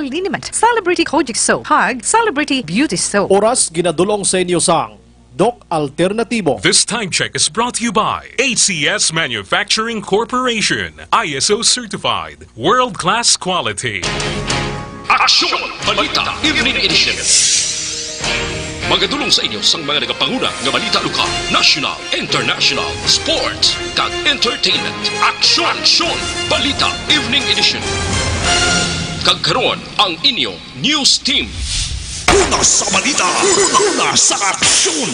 Liniment, Celebrity Kojic Soap, Hag, Celebrity Beauty Soap. Oras ginadulong sa inyo sang Doc Alternatibo. This time check is brought to you by ACS Manufacturing Corporation, ISO certified, world-class quality. Aksyon! Balita Evening Edition. Magadulong sa inyo sang mga nagapanguna nga balita lokal, national, international, sports, kag entertainment. Aksyon! Aksyon! Balita Evening Edition. Kagkaroon ang inyong news team. Una sa balita, una sa aksyon.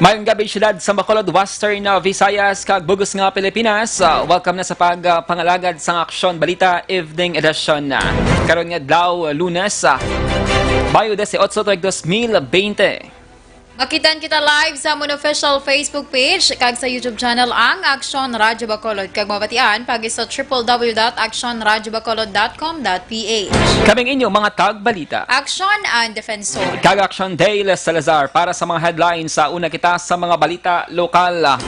Mayong gabi siyudad sa Bacolod, Western Visayas, kag Bugos nga Pilipinas. Welcome na sa pagpangalagad sa Aksyon Balita Evening Edition. Karon nga adlaw Lunes, Mayo 18, 2020. Makitan kita live sa amon official Facebook page kag sa YouTube channel ang Aksyon Radyo Bacolod kag mabatian pagi sa www.aksyonradyobacolod.com.ph. Kaming inyo mga tagbalita. Aksyon and Defensor. Kag Aksyon Dale Salazar para sa mga headlines sa una kita sa mga balita lokal.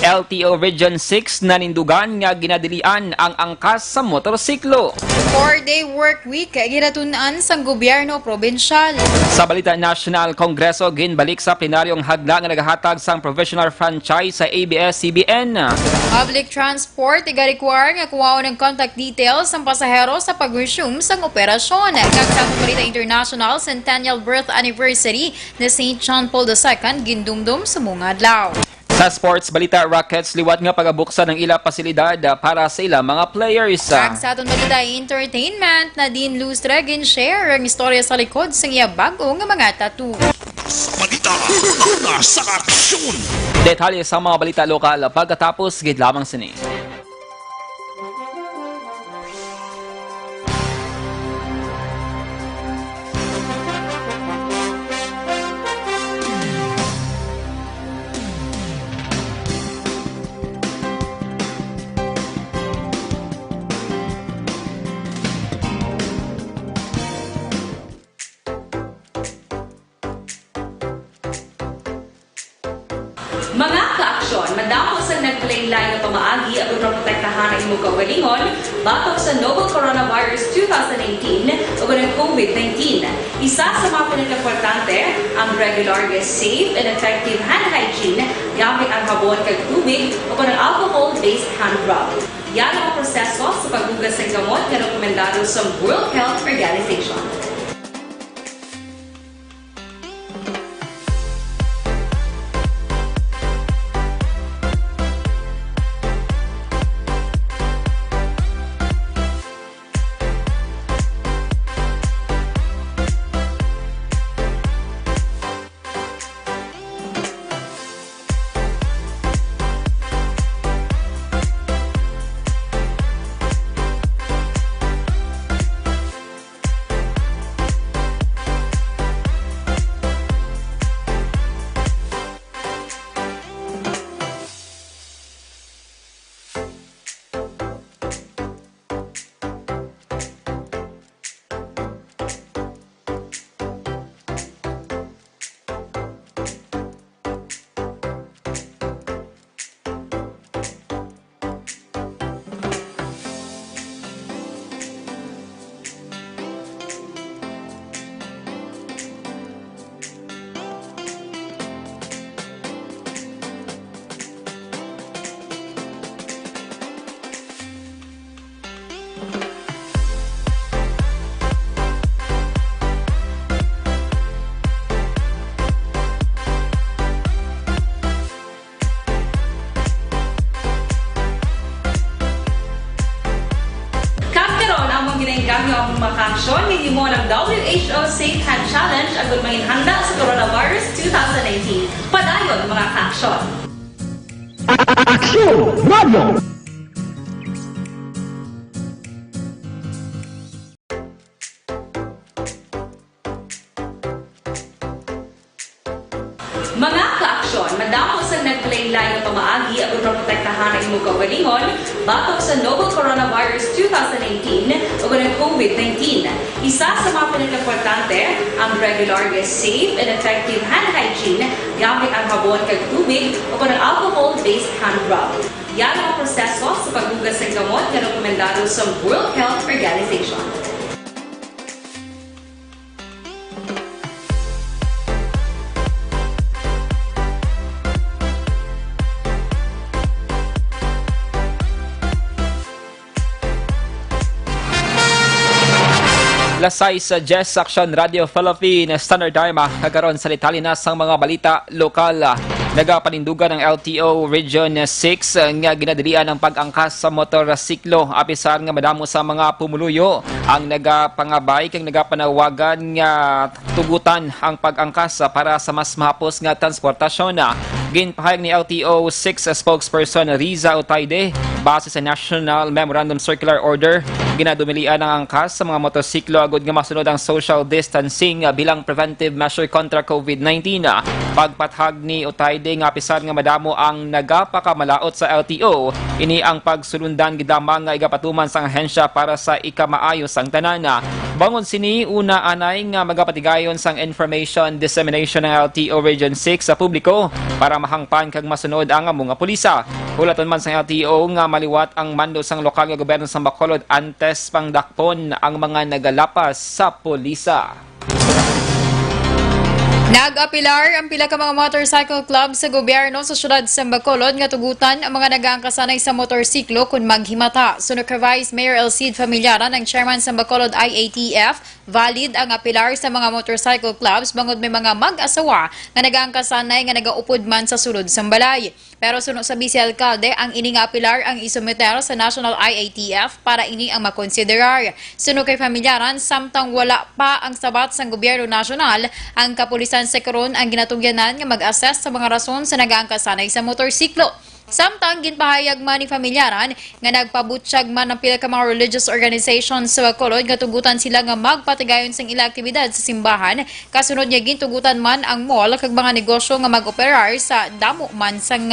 LTO Region 6 nanindugan nga ginadilian ang angkas sa motorsiklo. 4-day work week ginatunan sang gobyerno probinsyal. Sa balita national, Kongreso ginbalik sa plenaryong hagla nga nagahatag sang provisional franchise sa ABS-CBN. Public transport iga-require nga kuwaon ng contact details ang pasahero sa pag-resume sang operasyon. Kag sa balita international, Centennial Birth Anniversary ni St. John Paul II gindumdum sa mga adlaw. Sa sports balita, Rockets liwat nga pagabuksan ng ila pasilidad para sa ila mga players. Kag sa atong balita entertainment, Nadine Lustre gin-share ang istorya sa likod sa iya bago nga mga tattoo. Sa balita, una sa aksyon. Detalye sa mga balita lokal pagkatapos gid lamang sini. Mga ka-aksyon, madamo sa nagpalaylay na pamaagi at protektahan ang imong kaugalingon batok sa novel coronavirus 2018 o ng COVID-19. Isa sa mga pinaka-importante ang regular, safe, and effective hand hygiene gamit ang habon kag tubig o ng alcohol-based hand rub. Yan ang proseso sa paghugas ng gamot na rekomendado sa World Health Organization. Ganyo ang makaksyon, hindi mo ng WHO Safe Hand Challenge ang gulmangin handa sa coronavirus 2019. Padayon mga kaaksyon! Aksyon! Radio! Mga kaaksyon, madamo sa nagpalaylay na pamaagi at protektahan ang imong kaugalingon batok sa novel coronavirus 2018 o ng COVID-19. Isa sa mga pinaka-importante ang regular, safe, and effective hand hygiene gamit ang habon kag tubig o ng alcohol-based hand rub. Yan ang proseso sa paghugas ng gamot na rekomendado sa World Health Organization. Lasay sa Jess Action Radio Philippine Standard Time kagaron sa litalinas sang mga balita lokal. Nagapanindugan ng LTO Region 6 nga ginadilian ang pag-angkas sa motorsiklo apisar nga madamo sa mga pumuluyo ang nagapangabay kang nagapanawagan nga tugutan ang pag-angkas para sa mas mahapos nga transportasyon. Ginpahayag ni LTO 6 spokesperson Riza Utayde base sa National Memorandum Circular Order ginadumilian ang angkas sa mga motorsiklo agud nga masunod ang social distancing bilang preventive measure kontra COVID-19. Pagpathag ni Utayde nga apisar nga madamo ang nagapakamalaot sa LTO ini ang pagsulundan gidamang nga igapatuman sa ahensya para sa ikamaayos ang tanana. Bangon sini una anay nga magapatigayon sang information dissemination ng LTO Region 6 sa publiko para mahangpan kag masunod ang mga pulisa. Hulaton man sa LTO nga maliwat ang mando sang lokal nga gobyerno sa Bacolod antes pang dakpon ang mga nagalapas sa pulisa. Nag-apilar ang pila ka mga motorcycle club sa gobyerno sa syudad sa Bacolod nga tugutan ang mga nagaangkasanay sa motorsiklo kung maghimata. Sunod kay Vice Mayor Elcid Familiaran ng chairman sa Bacolod IATF, valid ang apilar sa mga motorcycle clubs bangod may mga mag-asawa nga nagaangkasanay nga nagaupod man sa sulod sa balay. Pero sunod sa Vice Alcalde, ang ini nga apilar ang isumeter sa National IATF para ini ang makonsiderar. Sunod kay Familiaran, samtang wala pa ang sabat sa gobyerno nasyonal, ang kapulisan sa karon ang ginatugyanan nga mag-assess sa mga rason sa nagaangkasanay sa motorsiklo. Samtang ginpahayag man ni Familiaran nga nagpabutsyag man ng pila ka mga religious organizations sa Bacolod nga tugutan sila nga magpatigayon sang ila aktibidad sa simbahan kasunod niya gintugutan man ang mall kag mga negosyo nga mag-operar sa damo man sang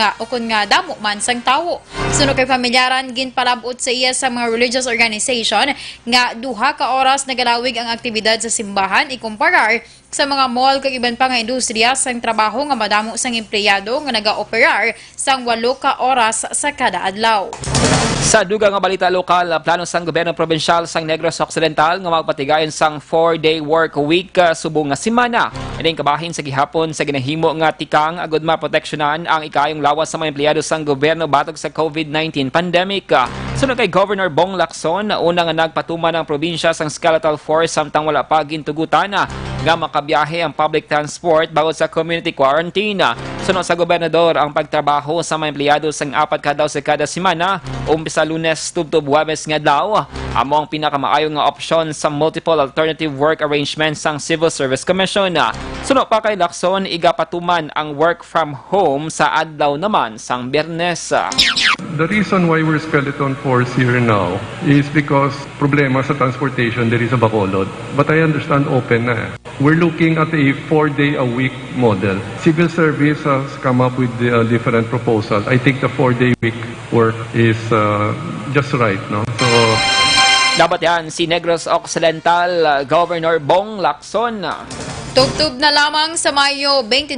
damo man sang tawo. Sunod kay Familiaran ginpalabot sa iya sa mga religious organization nga duha ka oras nagalawig ang aktibidad sa simbahan ikumparar sa mga mall kag iban pa nga industriya sang trabaho nga madamo sang empleyado nga naga-operar sang 8 ka oras sa kada adlaw. Sa dugang nga balita lokal, plano sang gobyerno probinsyal sang Negros Occidental nga magpatigayon sang 4-day work week subong nga semana. Ining kabahin sa gihapon sa ginahimo nga tikang agud maproteksyonan ang ikayong lawas sa mga empleyado sang gobyerno batok sa COVID-19 pandemic. Sunod kay Governor Bong Lacson, una nga nagpatuman ang probinsya sang skeletal force samtang wala pa gintugutan nga makabiyahe ang public transport bawod sa community quarantine. Sunod sa gobernador ang pagtrabaho sa mga empleyado sang 4 ka daw sa kada semana, umpisa Lunes tubtob Huwebes nga daw. Amo ang pinakamaayong nga opsyon sa multiple alternative work arrangements sang Civil Service Commission. Sunod pa kay Lacson, igapatuman ang work from home sa adlaw naman sang Biyernes. The reason why we're skeleton force here now is because problema sa transportation there is a Bacolod. But I understand open na. We're looking at a 4-day-a-week model. Civil Service has come up with different proposals. I think the 4-day week work is just right, no? So dapat yan si Negros Occidental Governor Bong Lacson. Tugtog na lamang sa Mayo 29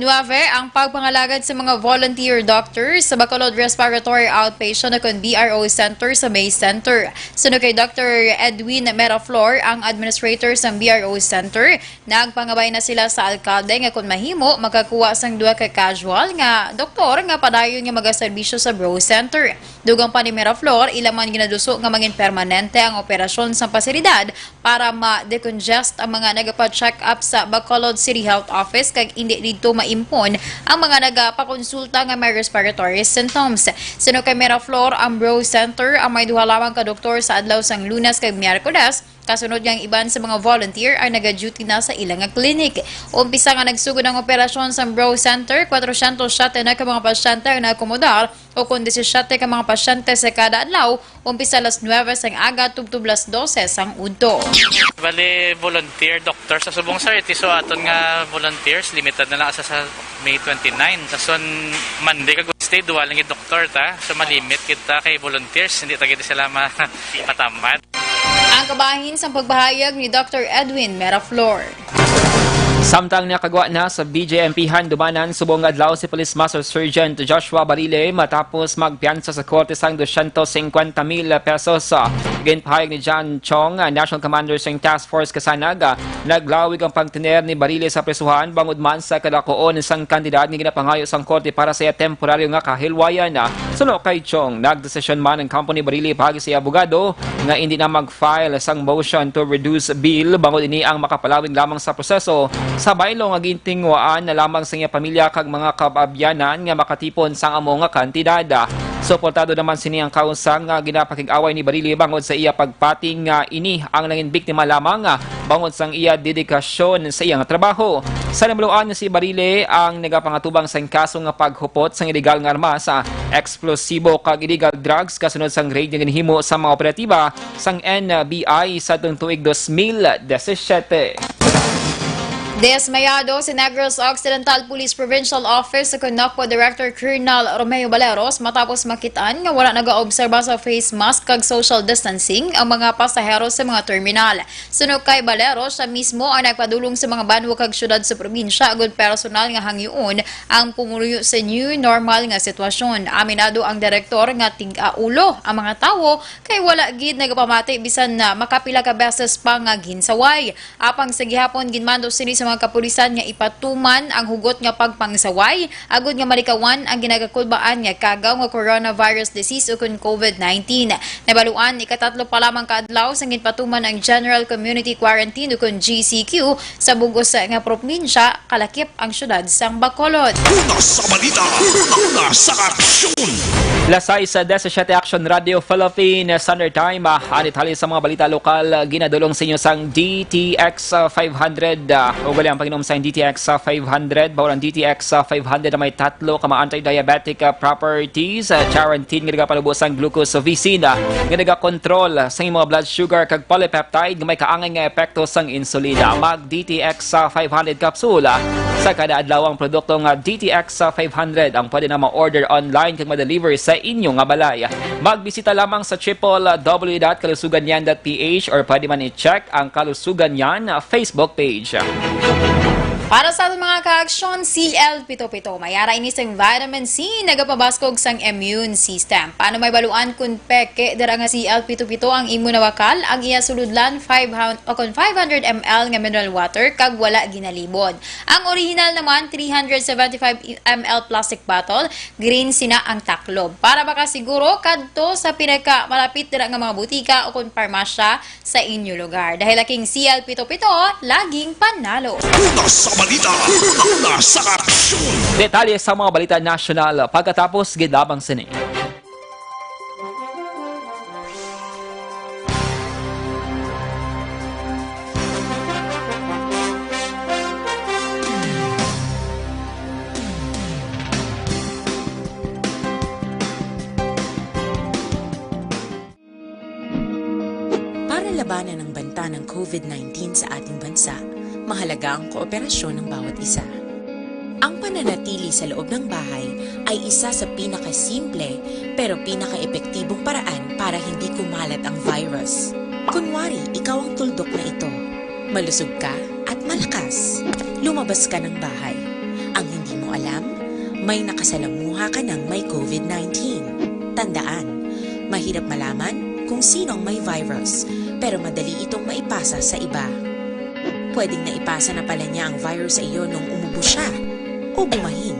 ang pagpangalagad sa mga volunteer doctors sa Bacolod Respiratory Outpatient o BRO Center sa May Center. Sunod kay Dr. Edwin Meraflor, ang administrator sa BRO Center, nagpangabay na sila sa alkalde nga kung mahimo makakuha sang 2 ka casual nga doktor nga padayon nga magaserbisyo sa BRO Center. Dugang pa ni Meraflor, ilaman ginaduso nga maging permanente ang operasyon sa pasilidad para ma-decongest ang mga nagapa-check up sa Bacolod City Health Office kag hindi dito maimpon ang mga nagapakonsulta nga may respiratory symptoms. Sunod kay Meraflor, ang BRO Center ang may duha lamang ka doktor sa adlaw sang Lunes kag Miyerkules. Kasunod yang iban sa mga volunteer ay nag-duty na sa ilang clinic. Umpisa nga nagsugod ang operasyon sa BRO Center, 407 na ka mga pasyente ang naakomodar o kung 17 ka mga pasyente sa kada adlaw, umpisa alas 9 sang aga tubtub alas 12 sang udto. Bali, volunteer doctor sa subong sir, so aton nga volunteers, limited na lang sa May 29. So Monday kag Wednesday, duwa lang yung doktor ta. So malimit kita kay volunteers, hindi ta gid sila matamad. Ang kabahin sa pagbahayag ni Dr. Edwin Meraflor. Samtang nakagawa na sa BJMP-han dumanan subong adlaw si Police Master Sergeant Joshua Barile matapos magpiyansa sa korte sang 250,000 pesos. Ginpahayag ni John Chong, National Commander sa Task Force Kasanag, naglawig ang pagtiner ni Barile sa presuhan bangod man sa kadakoon isang kandidat nga ginapangayo sang korte para sa temporaryo nga kahilwayan. Suno kay Chong, nagdesisyon man ang company Barile pagi sa abogado nga hindi na mag-file sang motion to reduce bill bangod ini ang makapalawig lamang sa proseso. Sa baylo nga gintingwaan na lamang sa iya pamilya kag mga kababyanan nga makatipon sang amo nga kantidad. Suportado naman sini ang kausang nga ginapakig-away ni Barile bangod sa iya pagpating nga ini ang nanging biktima lamang bangod sang iya dedikasyon sa iyang trabaho. Sa namuluan si Barile ang nagapangatubang sang kaso nga paghupot sang illegal nga armas, eksplosibo kag illegal drugs kasunod sang raid nga ginhimo sa mga operatiba sang NBI sa tuig 2017. Desmayado si Negros Occidental Police Provincial Office sa Conocpo Director Colonel Romeo Baleros matapos makitaan nga wala nag-aobserba sa face mask kag social distancing ang mga pasahero sa mga terminal. Sunog kay Baleros, siya mismo ang nagpadulong sa mga banwa kag syudad sa probinsya agud personal nga hangyoon ang pumuluyo sa new normal nga sitwasyon. Aminado ang direktor nga tig-aulo ang mga tawo kay wala gid nagapamati bisan na makapila ka beses pa nga ginsaway. Apang sa gihapon ginmando sini sa mga kapulisan nga ipatuman ang hugot nga pagpangsaway agud nga marikawan ang ginagakulbaan nga kagaw nga coronavirus disease o kun COVID-19. Nabaluan ikatatlo pa lamang kaadlaw sa ginpatuman ang General Community Quarantine o kun GCQ sa bugos nga probinsya kalakip ang syudad sang Bacolod. Una sa balita, una sa aksyon. Lasay sa 17 Action Radio Philippines Standard Time. Anit-hali sa mga balita lokal ginadulong sa inyo sang DTX 500. Ugali ang pag-inom sa DTX 500. Bawal ang DTX 500 na may tatlo ka mga anti-diabetic properties. Charantine nga nagapalubos ang glucose vicina. Nga nagakontrol sa mga blood sugar kag polypeptide nga may kaangay nga epekto sang insulina. Mag DTX 500 capsule sa kada adlaw ang produktong DTX 500 ang pwede na ma-order online kag ma-deliver sa inyong balay. Magbisita lamang sa www.kalusuganyan.ph or pwede man i-check ang Kalusugan Yan Facebook page. Para sa ating mga ka-aksyon, CL-Pito-Pito, mayara ini sang vitamin C, nagapabaskog sang immune system. Paano may baluan kung peke, dara nga CL-Pito-Pito ang imunawakal, ang iya suludlan 500 ml nga mineral water, kag wala ginalibod. Ang original naman, 375 ml plastic bottle, green sina ang taklob. Para baka siguro, kadto sa pinaka malapit dara nga mga butika o kung parmasya sa inyo lugar. Dahil aking CL-Pito-Pito, laging panalo. Una sa balita, una sa aksyon. Detalye sa mga balita nasyonal pagkatapos gidabang sini. Para labanan ang banta ng COVID-19 sa ating bansa, mahalaga ang kooperasyon ng bawat isa. Ang pananatili sa loob ng bahay ay isa sa pinakasimple pero pinaka-epektibong paraan para hindi kumalat ang virus. Kunwari, ikaw ang tuldok na ito. Malusog ka at malakas. Lumabas ka ng bahay. Ang hindi mo alam, may nakasalamuha ka ng may COVID-19. Tandaan, mahirap malaman kung sino ang may virus, pero madali itong maipasa sa iba. Pwedeng naipasa na pala niya ang virus sa iyo nung umubo siya o bumahin.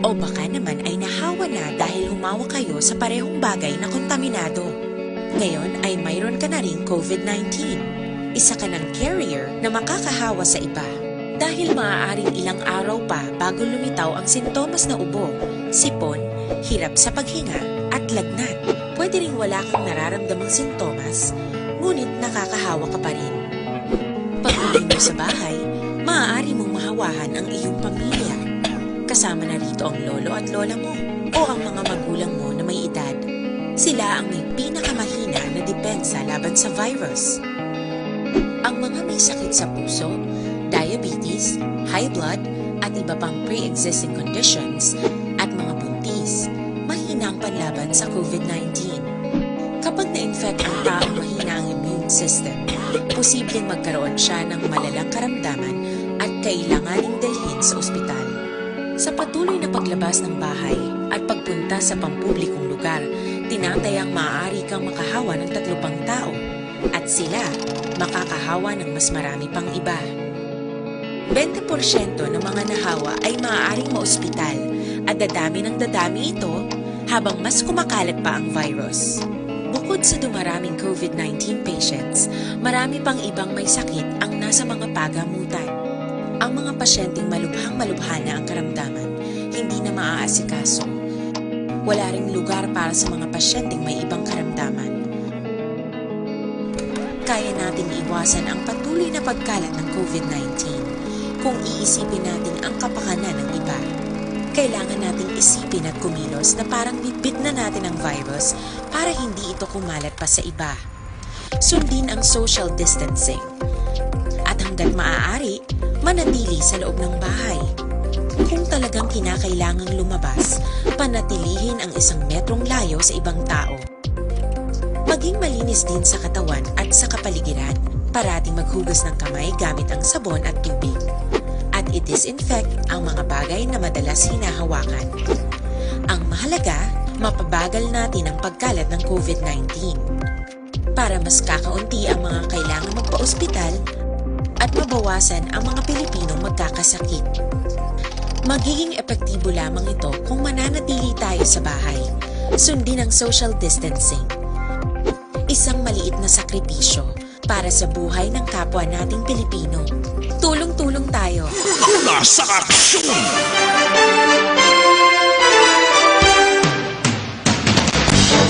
O baka naman ay nahawa na dahil humawa kayo sa parehong bagay na kontaminado. Ngayon ay mayroon ka na ring COVID-19. Isa ka ng carrier na makakahawa sa iba. Dahil maaaring ilang araw pa bago lumitaw ang sintomas na ubo, sipon, hirap sa paghinga at lagnat. Pwede ring wala kang nararamdamang sintomas, ngunit nakakahawa ka pa rin. Pag-uwi mo sa bahay, maaari mong mahawahan ang iyong pamilya. Kasama na rito ang lolo at lola mo o ang mga magulang mo na may edad. Sila ang may pinakamahina na depensa laban sa virus. Ang mga may sakit sa puso, diabetes, high blood, at iba pang pre-existing conditions at mga buntis, mahina ang panlaban sa COVID-19. Kapag na-infect ang taong mahina ang immune system, posibleng magkaroon siya ng malalang karamdaman at kailanganing dalhin sa ospital. Sa patuloy na paglabas ng bahay at pagpunta sa pampublikong lugar, tinatayang maaari kang makahawa ng 3 pang tao at sila makakahawa ng mas marami pang iba. 20% ng mga nahawa ay maaaring maospital at dadami ng dadami ito habang mas kumakalat pa ang virus. Bukod sa dumaraming COVID-19 patients, marami pang ibang may sakit ang nasa mga pagamutan. Ang mga pasyenteng malubhang-malubha na ang karamdaman, hindi na maaasikaso. Wala ring lugar para sa mga pasyenteng may ibang karamdaman. Kaya nating iwasan ang patuloy na pagkalat ng COVID-19 kung iisipin natin ang kapakanan ng iba. Kailangan nating isipin at kumilos na parang bitbit na natin ang virus para hindi ito kumalat pa sa iba. Sundin ang social distancing. At hanggat maaari, manatili sa loob ng bahay. Kung talagang kinakailangang lumabas, panatilihin ang 1 metrong layo sa ibang tao. Maging malinis din sa katawan at sa kapaligiran. Parating maghugas ng kamay gamit ang sabon at tubig. At i-disinfect ang mga bagay na madalas hinahawakan. Ang mahalaga, mapabagal natin ang pagkalat ng COVID-19 para mas kakaunti ang mga kailangang magpa-ospital at mabawasan ang mga Pilipinong magkakasakit. Magiging epektibo lamang ito kung mananatili tayo sa bahay. Sundin ang social distancing. Isang maliit na sakripisyo para sa buhay ng kapwa nating Pilipino. Tulong-tulong tayo. Una sa aksyon!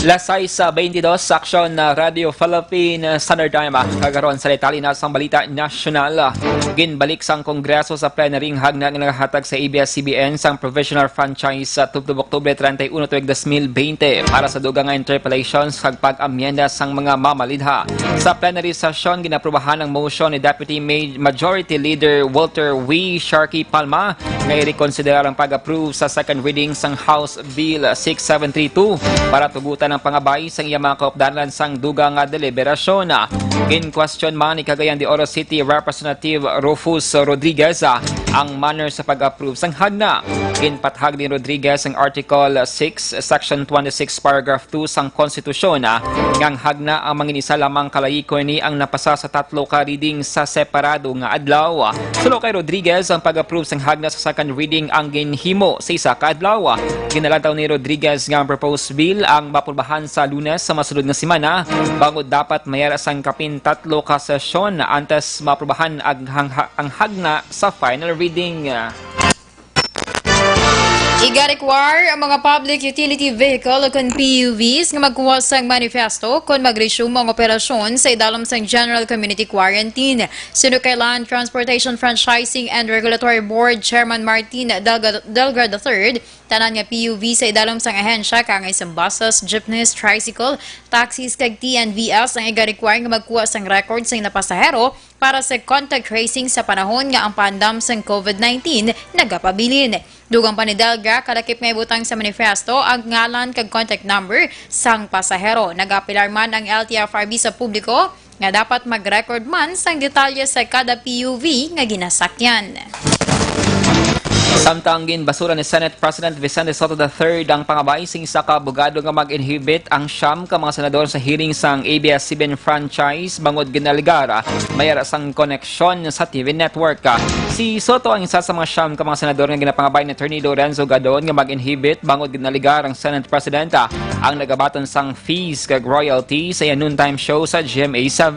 Lasay sa 22 sa aksyon na Radio Philippine Standard Time. Kagaroon sa detali na sang balita nasyonal. Ginbalik sang Kongreso sa plenaring hagna nga nagahatag sa ABS-CBN sang provisional franchise sa tubtob Oktubre 31, 2020 para sa dugang nga interpellations kag pag-amyenda sang mga mamalidha. Sa plenary session, ginaprubahan ang motion ni Deputy Majority Leader Walter W. Sharkey Palma na i-reconsider ang pag-approve sa second reading sang House Bill 6732 para tugutan ng pangabay sa iyang mga kaupdanan sang dugang deliberasyon. Gin-question man ni Cagayan de Oro City Representative Rufus Rodriguez ang manner sa pag-approve sang hagna. Ginpathag ni Rodriguez ang Article 6, Section 26, Paragraph 2 sang Konstitusyon ngang hagna ang manginisa lamang kalayiko ni ang napasa sa 3 ka reading sa separado nga adlaw. Sulo kay Rodriguez ang pag-approve sang hagna sa second reading ang ginhimo sa 1 ka adlaw. Ginalataw ni Rodriguez nga ang proposed bill ang mapulbahan sa Lunes sa masulod nga semana bago dapat mayara sang kapin 3 ka sesyon antes maprubahan ang hagna sa final reading. Iga-require ang mga public utility vehicle o PUVs nga magkuha sang manifesto kung mag-resume ang operasyon sa idalom sang General Community Quarantine. Sinukay Land Transportation Franchising and Regulatory Board Chairman Martin Delgado III, tanan nga PUV sa idalom sang ahensya kangay sang buses, jeepneys, tricycle, taxis kag TNVS ang iga-require nga magkuha sang record sang napasahero para sa contact tracing sa panahon nga ang pandam sang COVID-19 nagapabilin. Dugang pa ni Delga, kadakip may butang sa manifesto ang ngalan kag contact number sang pasahero. Nagapilar man ang LTFRB sa publiko nga dapat mag-record man sang detalye sa kada PUV nga ginasakyan. Samtang ginbasura ni Senate President Vicente Soto III ang pangabay sing isa ka abogado nga mag-inhibit ang siyam ka mga senador sa hearing sang ABS-CBN franchise bangod ginaligara mayara sang koneksyon sa TV network. Si Soto ang isa sa mga siyam ka mga senador nga ginapangabay ni Attorney Lorenzo Gadon nga mag-inhibit bangod ginaligar ang Senate President ang nagabaton sang fees kag royalty sa noontime show sa GMA7.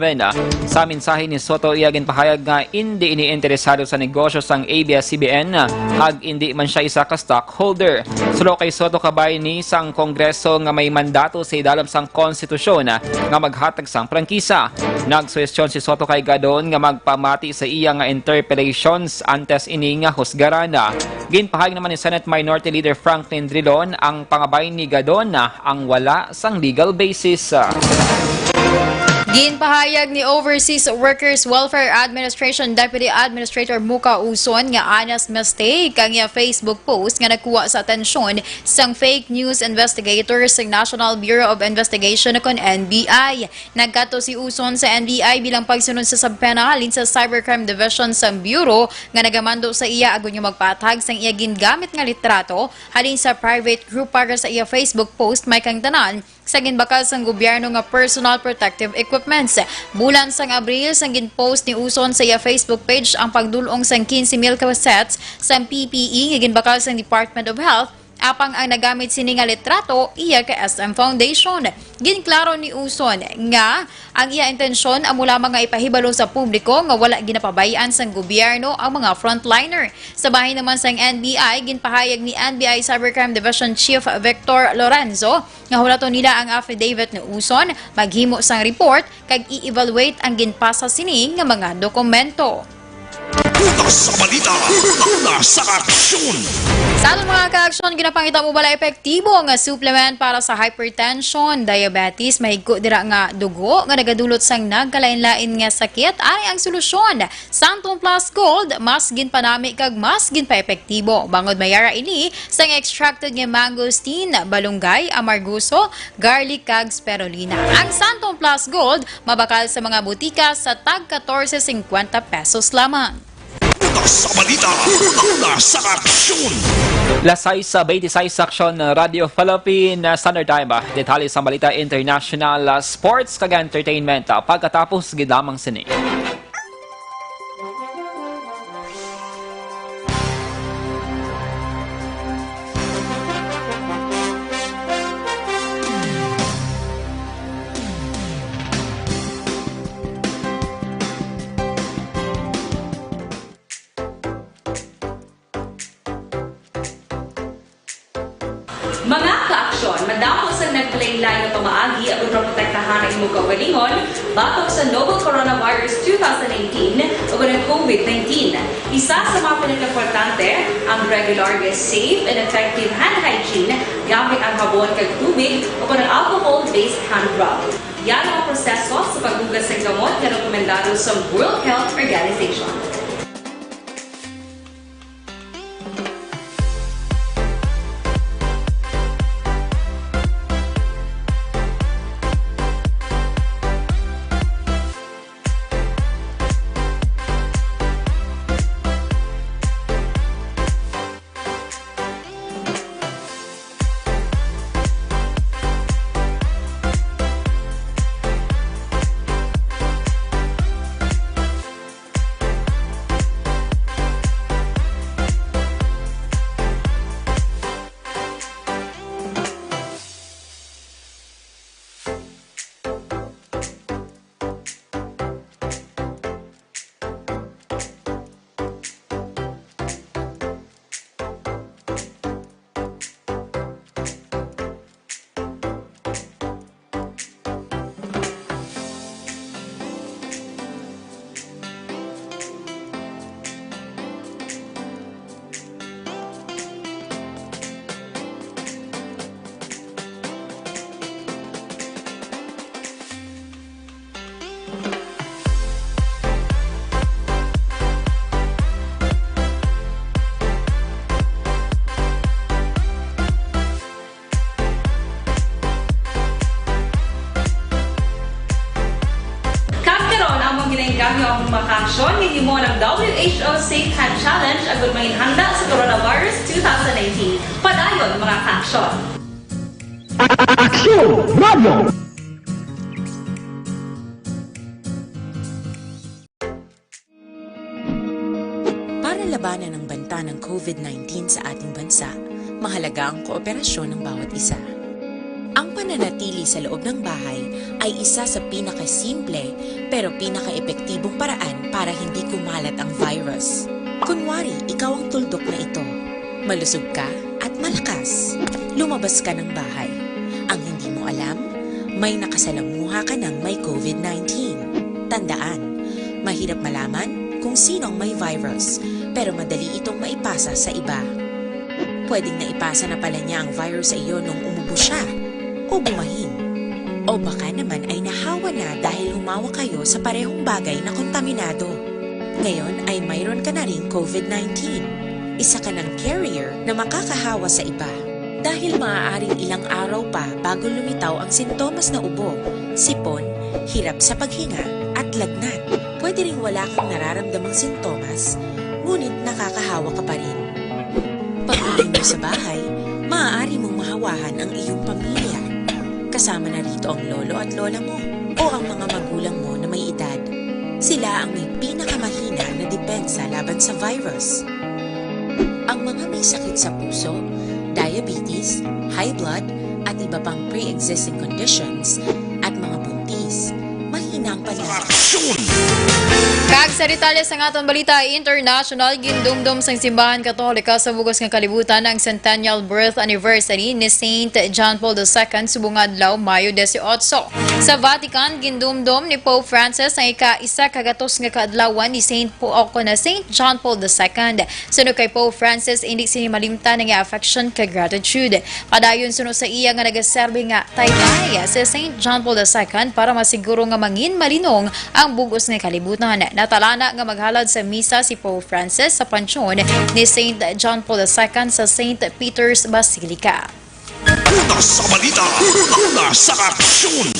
Sa mensahe ni Soto iya ginpahayag nga hindi iniinteresado sa negosyo sang ABS-CBN hag hindi man siya isa ka stockholder. Sulo kay Soto kabay ni sang Kongreso nga may mandato sa idalom sang konstitusyon nga maghatag sang prangkisa. Nagsuwestyon si Soto kay Gadon nga magpamati sa iya nga interpellations antes ini nga husgarana. Ginpahayag naman ni Senate Minority Leader Franklin Drilon ang pangabay ni Gadon ang wala sang legal basis. Ginpahayag ni Overseas Workers Welfare Administration Deputy Administrator Muka Uson nga honest mistake ang iya Facebook post nga nakuha sa atensyon sang fake news investigators sa National Bureau of Investigation kon NBI. Nagkato si Uson sa NBI bilang pagsunod sa subpena halin sa Cybercrime Division sang Bureau nga nagamando sa iya agon nga magpatag sang iya gingamit nga litrato halin sa private group para sa iya Facebook post may kang tanan sa ginbakal sang gobyerno nga personal protective equipments. Bulan sang Abril sang ginpost ni Uson sa iya Facebook page ang pagdulong sang 15,000 sets sang PPE nga ginbakal sang Department of Health apang ang nagamit sini nga litrato iya kay SM Foundation. Ginklaro ni Uson nga ang iya intensyon amo lamang nga ipahibalo sa publiko nga wala ginapabayan sang gobyerno ang mga frontliner. Sa bahin naman sang NBI, ginpahayag ni NBI Cybercrime Division Chief Victor Lorenzo nga hulaton nila ang affidavit ni Uson, maghimo sang report kag i-evaluate ang ginpasa sini nga mga dokumento. Una sa balita, una sa aksyon. Sa atong mga ka-aksyon, ginapangita mo bala epektibo nga supplement para sa hypertension, diabetes, mahigko dira nga dugo nga nagadulot sang nagkalain-lain nga sakit ay ang solusyon. Santon Plus Gold, mas ginpanami kag mas ginpa-epektibo. Bangod mayara ini sang extracted nga mangosteen, balunggay, amarguso, garlic kag spirulina. Ang Santon Plus Gold mabakal sa mga butika sa tag 14.50 pesos lamang. Una sa balita, una sa aksyon. Lasay sa 26 Aksyon Radio Philippine Standard Time. Detalye sa balita international sports kag entertainment pagkatapos gidamang sini. Mga ka-aksyon, madamos ang nagpalaylay na pamaagi at protektahan ang imong kaugalingon batok sa novel coronavirus 2018 o ng COVID-19. Isa sa mga pinaka-importante ang regular, safe, and effective hand hygiene gamit ang habon kag tubig o ng alcohol-based hand rub. Yan ang proseso sa paghugas ng gamot na rekomendado sa World Health Organization. Gamyo ang makaksyon ni mo ng WHO Safe Hand Challenge agad may handa sa coronavirus 2019. Padayon mga kaaksyon. Aksyon Radio. Para labanan ang banta ng COVID-19 sa ating bansa, mahalaga ang kooperasyon ng bawat isa. Ang pananatili sa loob ng bahay ay isa sa pinakasimple pero pinaka-epektibong paraan para hindi kumalat ang virus. Kunwari, ikaw ang tuldok na ito. Malusog ka at malakas. Lumabas ka ng bahay. Ang hindi mo alam, may nakasalamuha ka ng may COVID-19. Tandaan, mahirap malaman kung sino ang may virus, pero madali itong maipasa sa iba. Pwedeng naipasa na pala niya ang virus sa iyo nung umubo siya o bumahin. O baka naman ay nahawa na dahil humawa kayo sa parehong bagay na kontaminado. Ngayon ay mayroon ka na ring COVID-19. Isa ka ng carrier na makakahawa sa iba. Dahil maaaring ilang araw pa bago lumitaw ang sintomas na ubo, sipon, hirap sa paghinga at lagnat. Pwede ring wala kang nararamdamang sintomas, ngunit nakakahawa ka pa rin. Pag-uwi mo sa bahay, maaari mong mahawahan ang iyong pamilya. Kasama na rito ang lolo at lola mo o ang mga magulang mo na may edad. Sila ang may pinakamahina na depensa laban sa virus. Ang mga may sakit sa puso, diabetes, high blood, at iba pang pre-existing conditions, at mga buntis, mahina ang panlaban. Kag sa detalye sa aton balita international, gindumdum sang simbahan Katolika sa bugos nga kalibutan ang centennial birth anniversary ni Saint John Paul II subong adlaw Mayo 18. Sa Vatican, gindumdum ni Pope Francis ang ika-isa kagatos nga kaadlawan ni Saint John Paul II. Sunod kay Pope Francis, hindi sini malimtan nga affection kag gratitude. Padayon sunod sa iya nga nagaserbe nga taytay si Saint John Paul II para masiguro nga mangin malinong ang bugos nga kalibutan. Natalana nga maghalad sa misa si Pope Francis sa pansyon ni Saint John Paul II sa St. Peter's Basilica. Una sa balita, una sa aksyon.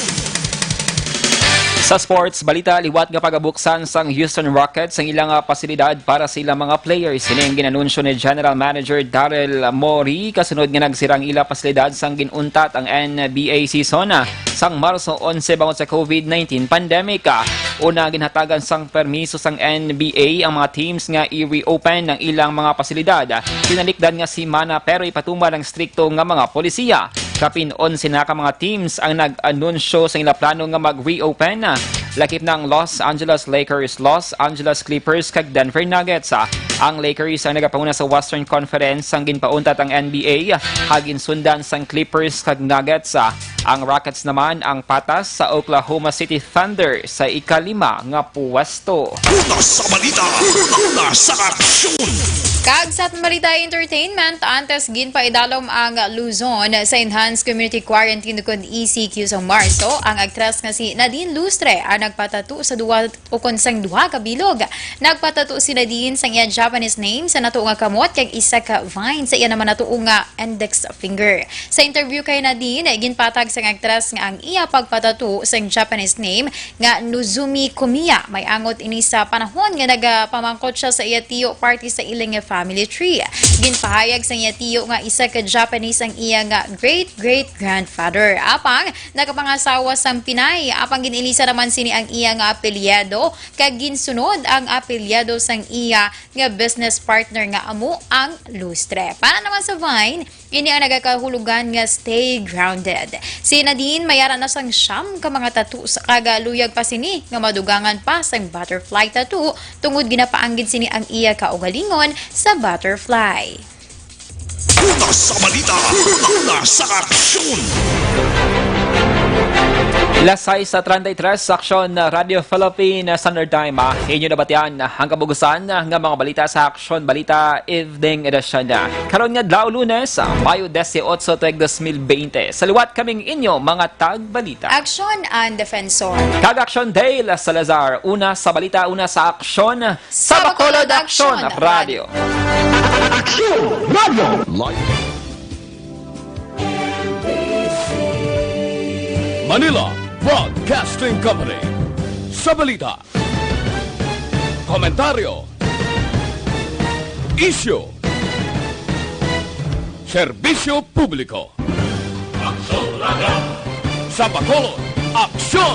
Sa sports balita, liwat nga pagabuksan sang Houston Rockets ang ilang pasilidad para sa ilang mga players. Sining ginanunsyo ni General Manager Daryl Morey kasunod nga nagsirang ila pasilidad sang ginuntat ang NBA season sang Marso 11 bangon sa COVID-19 pandemic. Una ginhatagan sang permiso sang NBA ang mga teams nga i-reopen ng ilang mga pasilidad. Pinalikdan nga si Mana pero ipatuma ng strikto nga mga polisiya. Kapin 11 na ka mga teams ang nag-anunsyo sa ilang plano nga mag-reopen. Lakip ng Los Angeles Lakers, Los Angeles Clippers kag Denver Nuggets. Ang Lakers ang nagapanguna sa Western Conference ang ginpauntat ang NBA. Hagin sundan sang Clippers kag Nuggets. Ang Rockets naman ang patas sa Oklahoma City Thunder sa ikalima nga puwesto. Una sa balita, una sa aksyon. Kag sa Balita Entertainment, antes ginpaidalom ang Luzon sa Enhanced Community Quarantine kung ECQ sa Marso. Ang aktres nga si Nadine Lustre ang nagpatato sa duha kabilog. Nagpatato si Nadine sa iya Japanese name sa natuo nga kamot kag isa ka vine sa iya naman natuo nga index finger. Sa interview kay Nadine, ginpatag sa aktres nga ang iya pagpatato sa Japanese name nga Nozumi Komiya. May angot ini sa panahon nga nagapamangkot siya sa iya tiyo party sa ilang family tree. Ginpahayag sa iya tiyo nga isa ka Japanese ang iya nga great-great-grandfather. Apang nakapangasawa sang Pinay. Apang ginilisa naman sini ang iya nga apelyado kag ginsunod ang apelyado sang iya nga business partner nga amo ang Lustre. Para naman sa Vine, ini ang nagakahulugan nga stay grounded. Si Nadine mayara na sang siyam ka mga tattoo sa kagaluyag pa sini nga madugangan pa sang butterfly tattoo tungod ginapaanggid sini ang iya kaugalingon sa butterfly. Una sa balita, una sa aksyon. Lasay sa 33 Aksyon Radio Philippines Standard Time. Inyo na batian ang kabugusan ng mga balita sa Aksyon Balita Evening Edition. Karon nga adlaw Lunes, Mayo 18, 2020. Sa liwat kaming inyo mga tagbalita. Aksyon ang Defensor. Kag Aksyon Dale Salazar, una sa balita, una sa Aksyon sa Bacolod Aksyon Radio. Aksyon Radio. Manila Broadcasting Company. Sa balita, komentaryo, isyu, serbisyo publiko. Aksyon Radio. Sa Bacolod, aksyon!